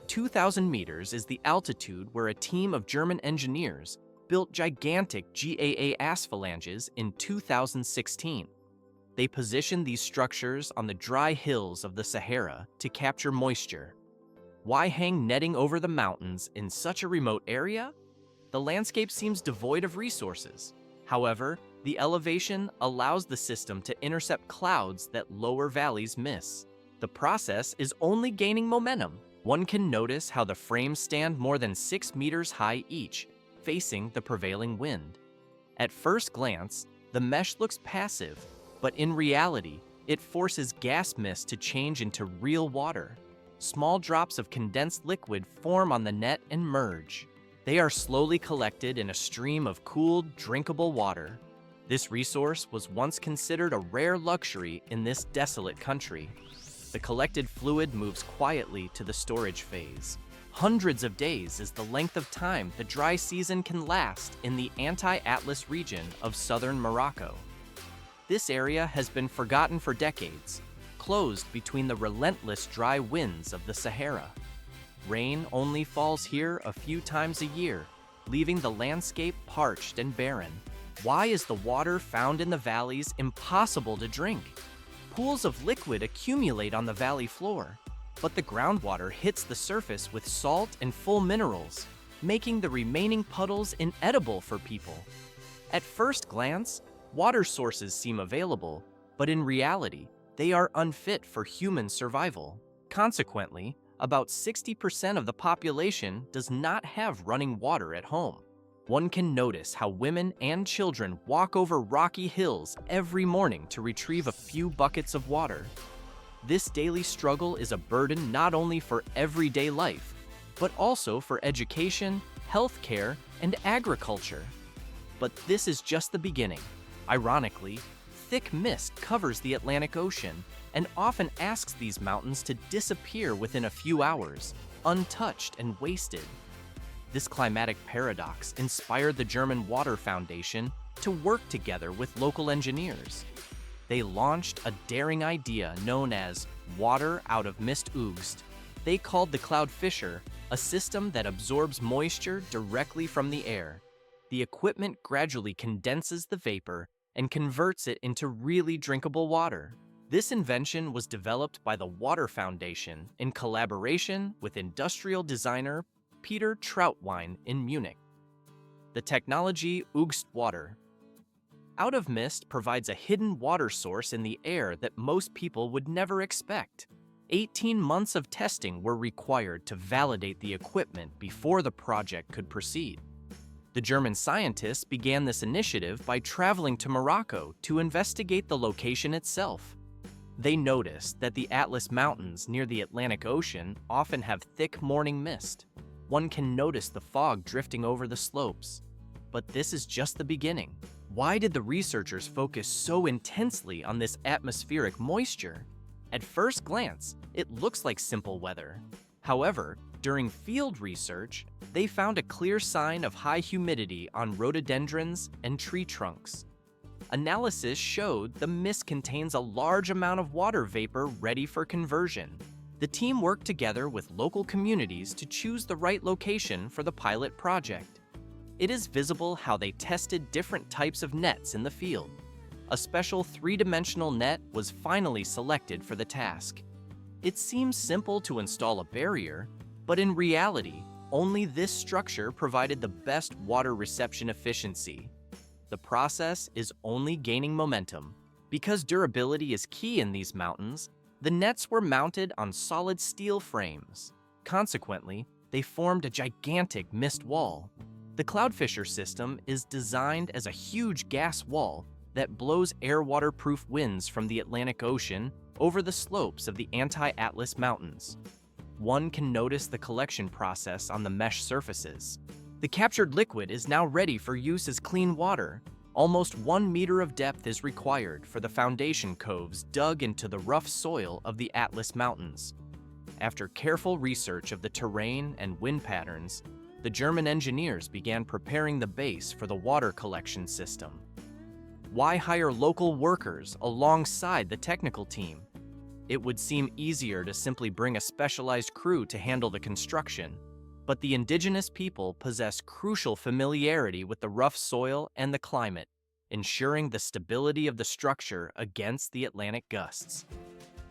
2,000 meters is the altitude where a team of German engineers built gigantic GAA phalanges in 2016. They positioned these structures on the dry hills of the Sahara to capture moisture. Why hang netting over the mountains in such a remote area? The landscape seems devoid of resources. However, the elevation allows the system to intercept clouds that lower valleys miss. The process is only gaining momentum. One can notice how the frames stand more than 6 meters high each, facing the prevailing wind. At first glance, the mesh looks passive, but in reality, it forces gas mist to change into real water. Small drops of condensed liquid form on the net and merge. They are slowly collected in a stream of cooled, drinkable water. This resource was once considered a rare luxury in this desolate country. The collected fluid moves quietly to the storage phase. Hundreds of days is the length of time the dry season can last in the anti-Atlas region of southern Morocco. This area has been forgotten for decades, closed between the relentless dry winds of the Sahara. Rain only falls here a few times a year, leaving the landscape parched and barren. Why is the water found in the valleys impossible to drink? Pools of liquid accumulate on the valley floor, but the groundwater hits the surface with salt and full minerals, making the remaining puddles inedible for people. At first glance, water sources seem available, but in reality, they are unfit for human survival. Consequently, about 60% of the population does not have running water at home. One can notice how women and children walk over rocky hills every morning to retrieve a few buckets of water. This daily struggle is a burden not only for everyday life, but also for education, healthcare, and agriculture. But this is just the beginning. Ironically, thick mist covers the Atlantic Ocean and often asks these mountains to disappear within a few hours, untouched and wasted. This climatic paradox inspired the German Water Foundation to work together with local engineers. They launched a daring idea known as water out of mist oogst. They called the CloudFisher a system that absorbs moisture directly from the air. The equipment gradually condenses the vapor and converts it into really drinkable water. This invention was developed by the Water Foundation in collaboration with industrial designer Peter Trautwein in Munich. The technology oogst water. Out of mist provides a hidden water source in the air that most people would never expect. 18 months of testing were required to validate the equipment before the project could proceed. The German scientists began this initiative by traveling to Morocco to investigate the location itself. They noticed that the Atlas Mountains near the Atlantic Ocean often have thick morning mist. One can notice the fog drifting over the slopes. But this is just the beginning. Why did the researchers focus so intensely on this atmospheric moisture? At first glance, it looks like simple weather. However, during field research, they found a clear sign of high humidity on rhododendrons and tree trunks. Analysis showed the mist contains a large amount of water vapor ready for conversion. The team worked together with local communities to choose the right location for the pilot project. It is visible how they tested different types of nets in the field. A special three-dimensional net was finally selected for the task. It seems simple to install a barrier, but in reality, only this structure provided the best water reception efficiency. The process is only gaining momentum. Because durability is key in these mountains, the nets were mounted on solid steel frames. Consequently, they formed a gigantic mist wall. The CloudFisher system is designed as a huge gas wall that blows air-waterproof winds from the Atlantic Ocean over the slopes of the anti-Atlas Mountains. One can notice the collection process on the mesh surfaces. The captured liquid is now ready for use as clean water. Almost 1 meter of depth is required for the foundation coves dug into the rough soil of the Atlas Mountains. After careful research of the terrain and wind patterns, the German engineers began preparing the base for the water collection system. Why hire local workers alongside the technical team? It would seem easier to simply bring a specialized crew to handle the construction, but the indigenous people possess crucial familiarity with the rough soil and the climate, ensuring the stability of the structure against the Atlantic gusts.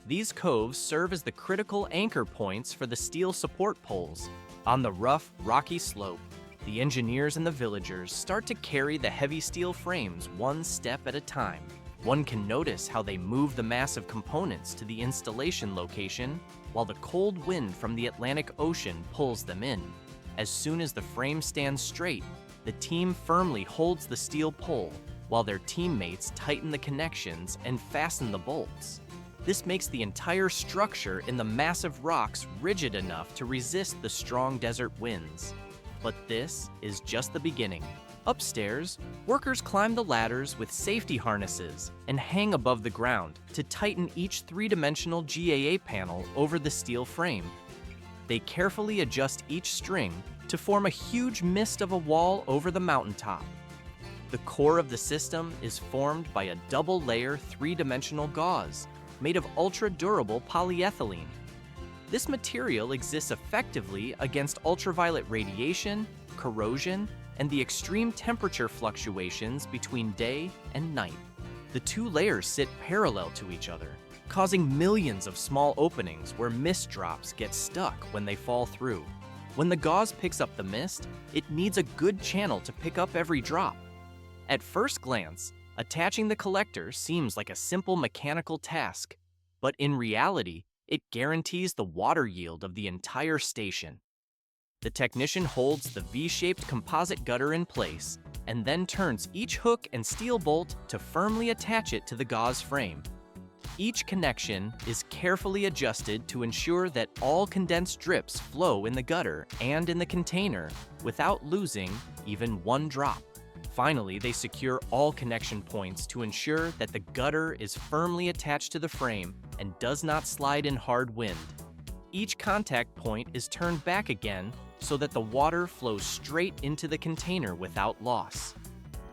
These coves serve as the critical anchor points for the steel support poles. On the rough, rocky slope, the engineers and the villagers start to carry the heavy steel frames one step at a time. One can notice how they move the massive components to the installation location while the cold wind from the Atlantic Ocean pulls them in. As soon as the frame stands straight, the team firmly holds the steel pole while their teammates tighten the connections and fasten the bolts. This makes the entire structure in the massive rocks rigid enough to resist the strong desert winds. But this is just the beginning. Upstairs, workers climb the ladders with safety harnesses and hang above the ground to tighten each three-dimensional GAA panel over the steel frame. They carefully adjust each string to form a huge mist of a wall over the mountaintop. The core of the system is formed by a double-layer three-dimensional gauze made of ultra-durable polyethylene. This material exists effectively against ultraviolet radiation, corrosion, and the extreme temperature fluctuations between day and night. The two layers sit parallel to each other, causing millions of small openings where mist drops get stuck when they fall through. When the gauze picks up the mist, it needs a good channel to pick up every drop. At first glance, attaching the collector seems like a simple mechanical task, but in reality, it guarantees the water yield of the entire station. The technician holds the V-shaped composite gutter in place and then turns each hook and steel bolt to firmly attach it to the gauze frame. Each connection is carefully adjusted to ensure that all condensed drips flow in the gutter and in the container without losing even one drop. Finally, they secure all connection points to ensure that the gutter is firmly attached to the frame and does not slide in hard wind. Each contact point is turned back again so that the water flows straight into the container without loss.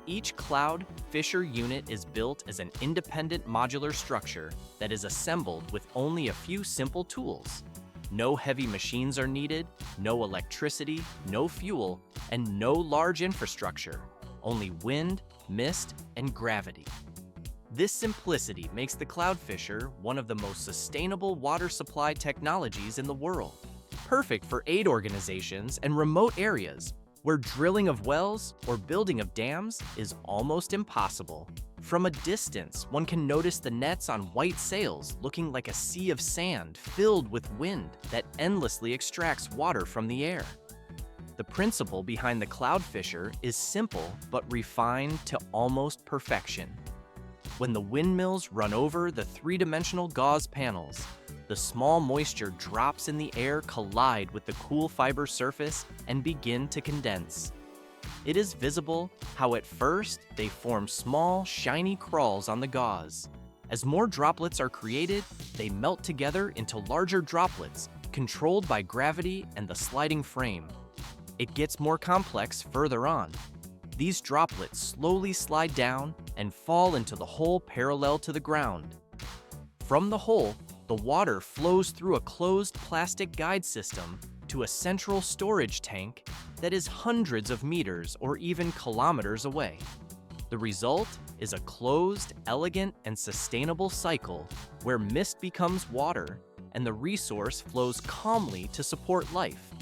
Each CloudFisher unit is built as an independent modular structure that is assembled with only a few simple tools. No heavy machines are needed, no electricity, no fuel, and no large infrastructure. Only wind, mist, and gravity. This simplicity makes the CloudFisher one of the most sustainable water supply technologies in the world, perfect for aid organizations and remote areas where drilling of wells or building of dams is almost impossible. From a distance, one can notice the nets on white sails looking like a sea of sand filled with wind that endlessly extracts water from the air. The principle behind the CloudFisher is simple but refined to almost perfection. When the windmills run over the three-dimensional gauze panels, the small moisture drops in the air collide with the cool fiber surface and begin to condense. It is visible how at first they form small, shiny crawls on the gauze. As more droplets are created, they melt together into larger droplets, controlled by gravity and the sliding frame. It gets more complex further on. These droplets slowly slide down and fall into the hole parallel to the ground. From the hole, the water flows through a closed plastic guide system to a central storage tank that is hundreds of meters or even kilometers away. The result is a closed, elegant, and sustainable cycle where mist becomes water and the resource flows calmly to support life.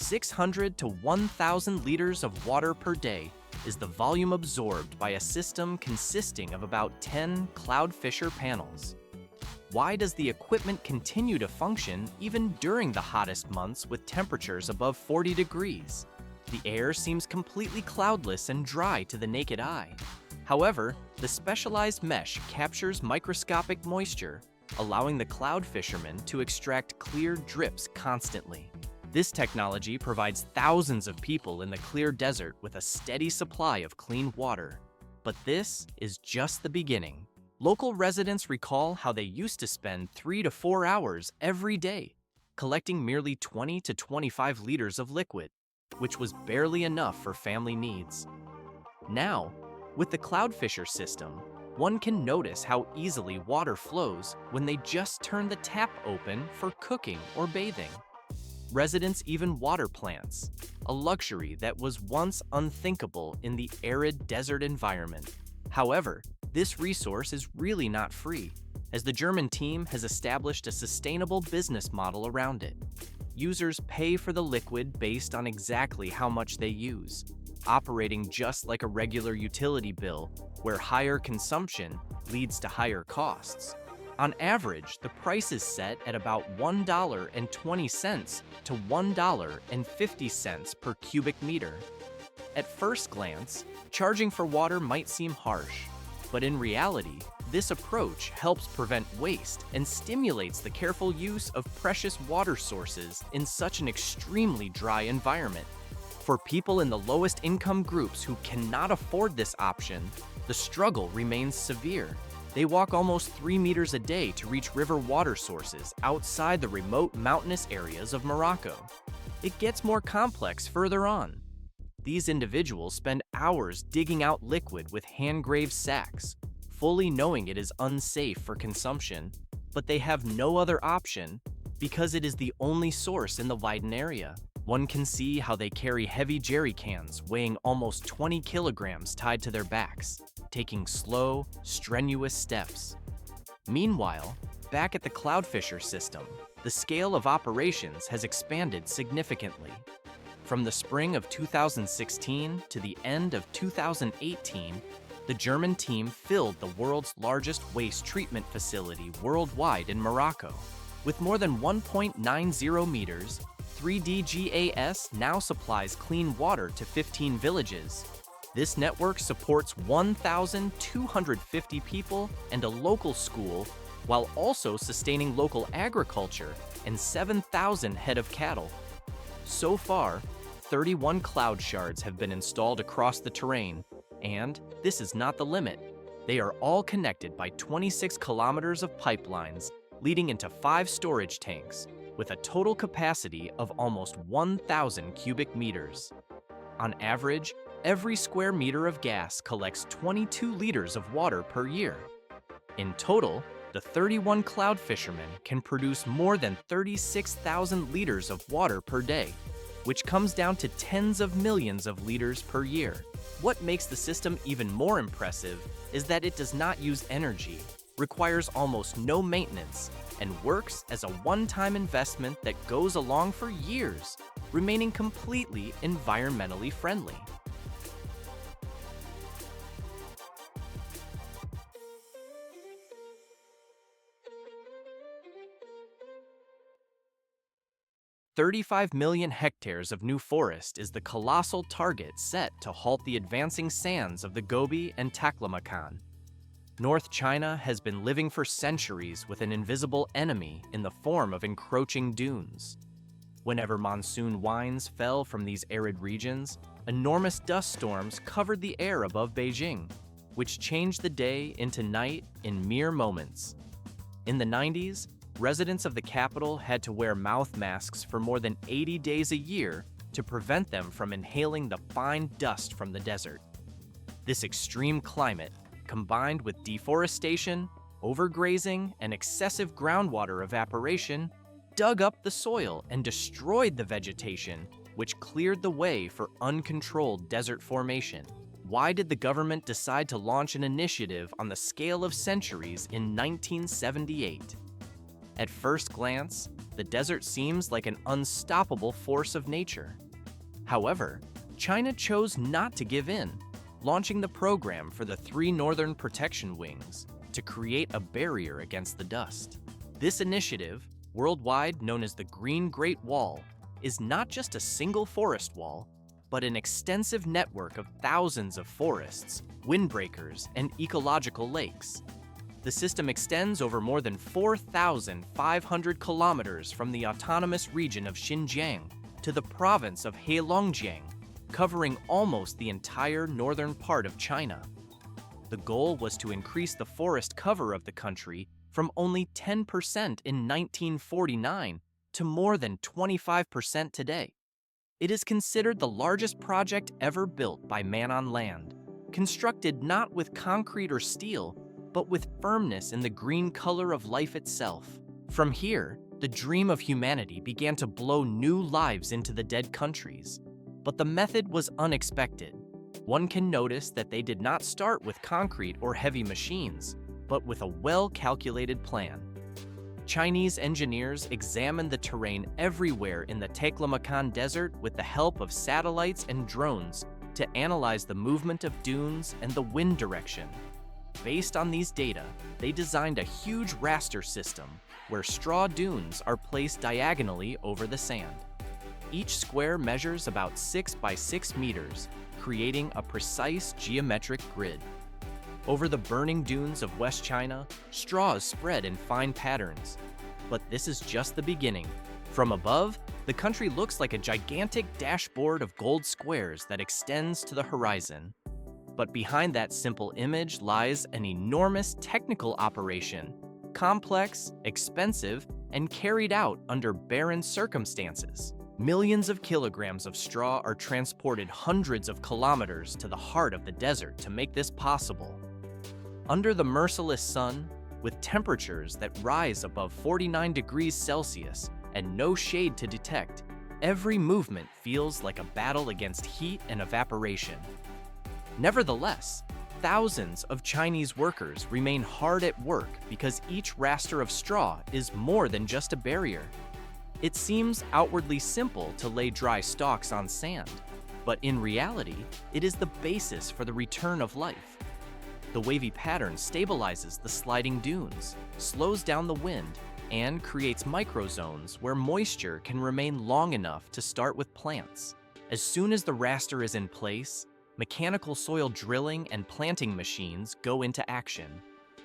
600 to 1,000 liters of water per day is the volume absorbed by a system consisting of about 10 CloudFisher panels. Why does the equipment continue to function even during the hottest months with temperatures above 40 degrees? The air seems completely cloudless and dry to the naked eye. However, the specialized mesh captures microscopic moisture, allowing the cloud fishermen to extract clear drips constantly. This technology provides thousands of people in the clear desert with a steady supply of clean water. But this is just the beginning. Local residents recall how they used to spend 3 to 4 hours every day collecting merely 20 to 25 liters of liquid, which was barely enough for family needs. Now, With the CloudFisher system, one can notice how easily water flows when they just turn the tap open for cooking or bathing. Residents even water plants, a luxury that was once unthinkable in the arid desert environment. However, this resource is really not free, as the German team has established a sustainable business model around it. Users pay for the liquid based on exactly how much they use, operating just like a regular utility bill, where higher consumption leads to higher costs. On average, the price is set at about $1.20 to $1.50 per cubic meter. At first glance, charging for water might seem harsh, but in reality, this approach helps prevent waste and stimulates the careful use of precious water sources in such an extremely dry environment. For people in the lowest income groups who cannot afford this option, the struggle remains severe. They walk almost 3 meters a day to reach river water sources outside the remote mountainous areas of Morocco. It gets more complex further on. These individuals spend hours digging out liquid with hand-graved sacks, fully knowing it is unsafe for consumption, but they have no other option because it is the only source in the Weiden area. One can see how they carry heavy jerry cans weighing almost 20 kilograms tied to their backs, taking slow, strenuous steps. Meanwhile, back at the CloudFisher system, the scale of operations has expanded significantly. From the spring of 2016 to the end of 2018, the German team filled the world's largest waste treatment facility worldwide in Morocco. With more than 1.90 meters, 3D GAS now supplies clean water to 15 villages. This network supports 1,250 people and a local school, while also sustaining local agriculture and 7,000 head of cattle. So far, 31 cloud shards have been installed across the terrain, and this is not the limit. They are all connected by 26 kilometers of pipelines leading into 5 storage tanks, with a total capacity of almost 1,000 cubic meters. On average, every square meter of gas collects 22 liters of water per year. In total, the 31 cloud fishermen can produce more than 36,000 liters of water per day, which comes down to tens of millions of liters per year. What makes the system even more impressive is that it does not use energy, requires almost no maintenance, and works as a one-time investment that goes along for years, remaining completely environmentally friendly. "35 million hectares of new forest is the colossal target set to halt the advancing sands of the Gobi and Taklamakan. North China has been living for centuries with an invisible enemy in the form of encroaching dunes. Whenever monsoon winds fell from these arid regions, enormous dust storms covered the air above Beijing, which changed the day into night in mere moments. In the 90s, residents of the capital had to wear mouth masks for more than 80 days a year to prevent them from inhaling the fine dust from the desert. This extreme climate, combined with deforestation, overgrazing, and excessive groundwater evaporation, dug up the soil and destroyed the vegetation, which cleared the way for uncontrolled desert formation. Why did the government decide to launch an initiative on the scale of centuries in 1978? At first glance, the desert seems like an unstoppable force of nature. However, China chose not to give in, launching the program for the 3 northern protection wings to create a barrier against the dust. This initiative, worldwide known as the Green Great Wall, is not just a single forest wall, but an extensive network of thousands of forests, windbreakers, and ecological lakes. The system extends over more than 4,500 kilometers from the autonomous region of Xinjiang to the province of Heilongjiang, covering almost the entire northern part of China. The goal was to increase the forest cover of the country from only 10% in 1949 to more than 25% today. It is considered the largest project ever built by man on land, constructed not with concrete or steel, but with firmness in the green color of life itself. From here, the dream of humanity began to blow new lives into the dead countries. But the method was unexpected. One can notice that they did not start with concrete or heavy machines, but with a well-calculated plan. Chinese engineers examined the terrain everywhere in the Taklamakan Desert with the help of satellites and drones to analyze the movement of dunes and the wind direction. Based on these data, they designed a huge raster system where straw dunes are placed diagonally over the sand. Each square measures about 6 by 6 meters, creating a precise geometric grid. Over the burning dunes of West China, straw is spread in fine patterns. But this is just the beginning. From above, the country looks like a gigantic dashboard of gold squares that extends to the horizon. But behind that simple image lies an enormous technical operation, complex, expensive, and carried out under barren circumstances. Millions of kilograms of straw are transported hundreds of kilometers to the heart of the desert to make this possible. Under the merciless sun, with temperatures that rise above 49 degrees Celsius and no shade to detect, every movement feels like a battle against heat and evaporation. Nevertheless, thousands of Chinese workers remain hard at work because each raster of straw is more than just a barrier. It seems outwardly simple to lay dry stalks on sand, but in reality, it is the basis for the return of life. The wavy pattern stabilizes the sliding dunes, slows down the wind, and creates microzones where moisture can remain long enough to start with plants. As soon as the raster is in place, mechanical soil drilling and planting machines go into action.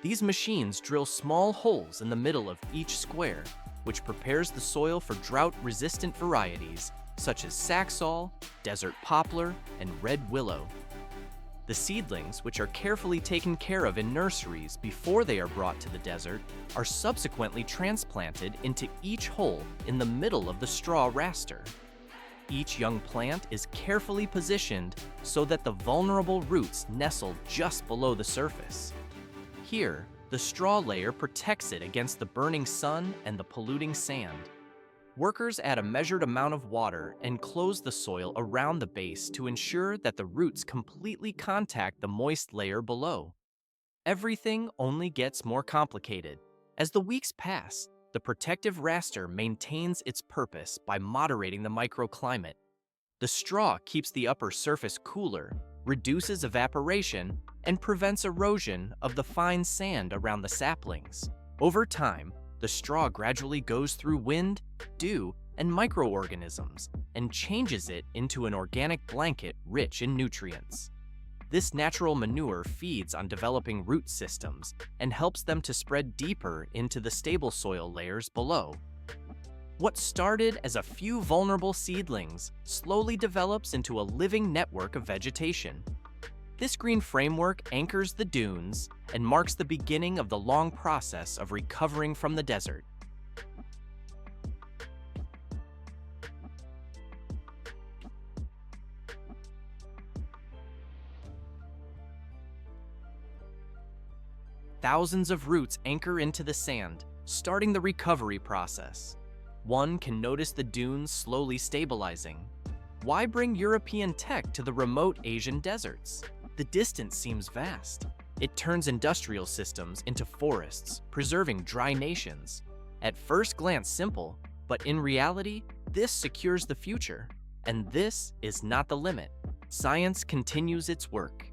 These machines drill small holes in the middle of each square, which prepares the soil for drought-resistant varieties such as saxaul, desert poplar, and red willow. The seedlings, which are carefully taken care of in nurseries before they are brought to the desert, are subsequently transplanted into each hole in the middle of the straw raster. Each young plant is carefully positioned so that the vulnerable roots nestle just below the surface. Here, the straw layer protects it against the burning sun and the polluting sand. Workers add a measured amount of water and close the soil around the base to ensure that the roots completely contact the moist layer below. Everything only gets more complicated. As the weeks pass, the protective raster maintains its purpose by moderating the microclimate. The straw keeps the upper surface cooler, reduces evaporation, and prevents erosion of the fine sand around the saplings. Over time, the straw gradually goes through wind, dew, and microorganisms and changes it into an organic blanket rich in nutrients. This natural manure feeds on developing root systems and helps them to spread deeper into the stable soil layers below. What started as a few vulnerable seedlings slowly develops into a living network of vegetation. This green framework anchors the dunes and marks the beginning of the long process of recovering from the desert. Thousands of roots anchor into the sand, starting the recovery process. One can notice the dunes slowly stabilizing. Why bring European tech to the remote Asian deserts? The distance seems vast. It turns industrial systems into forests, preserving dry nations. At first glance simple, but in reality, this secures the future. And this is not the limit. Science continues its work.